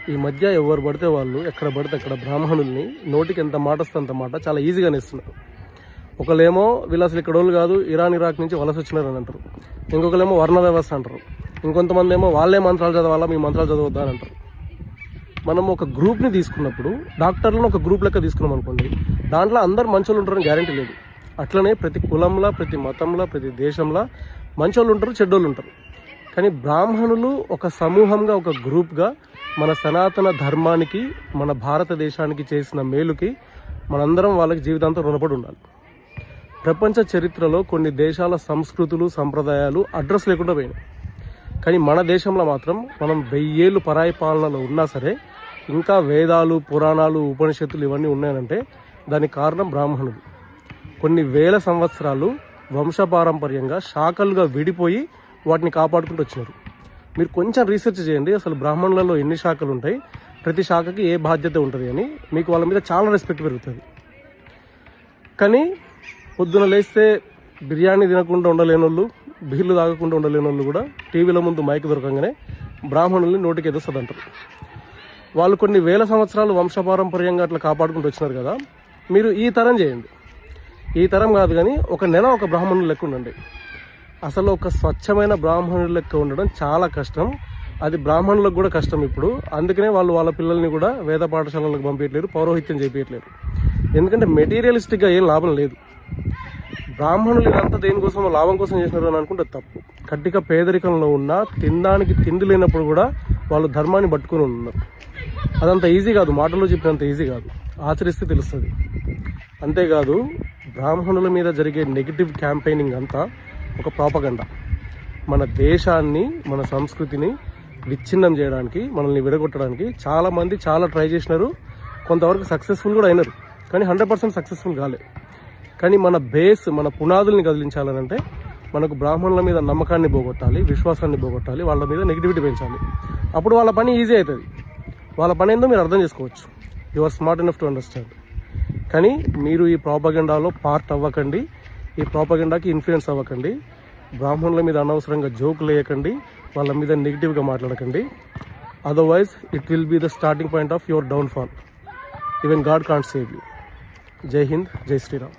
ఈ మధ్య ఎవరు పడితే వాళ్ళు ఎక్కడ పడితే అక్కడ బ్రాహ్మణుల్ని నోటికి ఎంత మాట వస్తే అంత మాట చాలా ఈజీగానే ఇస్తున్నారు. ఒకళ్ళేమో వీళ్ళు అసలు ఇక్కడ వాళ్ళు కాదు, ఇరాక్ నుంచి వలస వచ్చినారని అంటారు. ఇంకొకరేమో వర్ణ వ్యవస్థ అంటారు. ఇంకొంతమంది ఏమో వాళ్ళే మంత్రాలు చదవాలా, మీ మంత్రాలు చదవద్దా అని అంటారు. మనం ఒక గ్రూప్ని తీసుకున్నప్పుడు, డాక్టర్లను ఒక గ్రూప్ లెక్క తీసుకున్నాం అనుకోండి, దాంట్లో అందరు మంచోళ్ళు ఉంటారని గ్యారంటీ లేదు. అట్లనే ప్రతి కులంలో, ప్రతి మతంలో, ప్రతి దేశంలో మంచోళ్ళు ఉంటారు, చెడ్డోళ్ళు ఉంటారు. కానీ బ్రాహ్మణులు ఒక సమూహంగా, ఒక గ్రూప్గా మన సనాతన ధర్మానికి, మన భారతదేశానికి చేసిన మేలుకి మనందరం వాళ్ళకి జీవితాంతం రుణపడి ఉండాలి. ప్రపంచ చరిత్రలో కొన్ని దేశాల సంస్కృతులు, సంప్రదాయాలు అడ్రస్ లేకుండా పోయినాయి. కానీ మన దేశంలో మాత్రం మనం 1000 ఏళ్ళు పరాయి పాలనలో ఉన్నా సరే ఇంకా వేదాలు, పురాణాలు, ఉపనిషత్తులు ఇవన్నీ ఉన్నాయనంటే దానికి కారణం బ్రాహ్మణులు. కొన్ని వేల సంవత్సరాలు వంశపారంపర్యంగా శాఖలుగా విడిపోయి వాటిని కాపాడుకుంటూ వచ్చినారు. మీరు కొంచెం రీసెర్చ్ చేయండి, అసలు బ్రాహ్మణులలో ఎన్ని శాఖలు ఉంటాయి, ప్రతి శాఖకి ఏ బాధ్యత ఉంటుంది అని. మీకు వాళ్ళ మీద చాలా రెస్పెక్ట్ పెరుగుతుంది. కానీ పొద్దున లేస్తే బిర్యానీ తినకుండా ఉండలేని వాళ్ళు, బీర్లు తాగకుండా ఉండలేని వాళ్ళు కూడా టీవీల ముందు మైక్ దొరకంగానే బ్రాహ్మణుల్ని నోటికి ఎదుస్తుందంటారు. వాళ్ళు కొన్ని వేల సంవత్సరాలు వంశపారంపర్యంగా అట్లా కాపాడుకుంటూ వచ్చినారు కదా. మీరు ఈ తరం చేయండి, ఈ తరం కాదు కానీ ఒక నెల ఒక బ్రాహ్మణుల లెక్క ఉండండి. అసలు ఒక స్వచ్ఛమైన బ్రాహ్మణుల లెక్క ఉండడం చాలా కష్టం. అది బ్రాహ్మణులకు కూడా కష్టం ఇప్పుడు. అందుకనే వాళ్ళు వాళ్ళ పిల్లల్ని కూడా వేద పాఠశాలలకు పంపించలేరు, పౌరోహిత్యం చేపించలేరు. ఎందుకంటే మెటీరియలిస్టిక్గా ఏం లాభం లేదు. బ్రాహ్మణులు ఇదంతా దేనికోసం, లాభం కోసం చేసినారు అని అనుకుంటే తప్పు. కట్టిక పేదరికంలో ఉన్నా, తినడానికి తిండి లేనప్పుడు కూడా వాళ్ళు ధర్మాన్ని పట్టుకుని ఉన్నారు. అదంత ఈజీ కాదు, మాటల్లో చెప్పినంత ఈజీ కాదు, ఆచరిస్తే తెలుస్తుంది. అంతేకాదు బ్రాహ్మణుల మీద జరిగే నెగిటివ్ క్యాంపెయినింగ్ అంతా ఒక ప్రాపగండా. మన దేశాన్ని, మన సంస్కృతిని విచ్ఛిన్నం చేయడానికి, మనల్ని విడగొట్టడానికి చాలామంది చాలా ట్రై చేసినారు. కొంతవరకు సక్సెస్ఫుల్ కూడా అయినారు, కానీ 100% సక్సెస్ఫుల్ కాలేదు. కానీ మన బేస్, మన పునాదుల్ని కదిలించాలనంటే మనకు బ్రాహ్మణుల మీద నమ్మకాన్ని పోగొట్టాలి, విశ్వాసాన్ని పోగొట్టాలి, వాళ్ళ మీద నెగిటివిటీ పెంచాలి. అప్పుడు వాళ్ళ పని ఈజీ అవుతుంది. వాళ్ళ పని ఏందో మీరు అర్థం చేసుకోవచ్చు. You are smart enough to understand. కానీ మీరు ఈ ప్రాపగండాలో పార్ట్ అవ్వకండి, ఈ ప్రాపగండాకి ఇన్ఫ్లుయెన్స్ అవ్వకండి. బ్రాహ్మణుల మీద అనవసరంగా జోకులు వేయకండి, వాళ్ళ మీద నెగిటివ్గా మాట్లాడకండి. Otherwise it will be the starting point of your downfall. Even God can't save you. జై హింద్, జై శ్రీరామ్.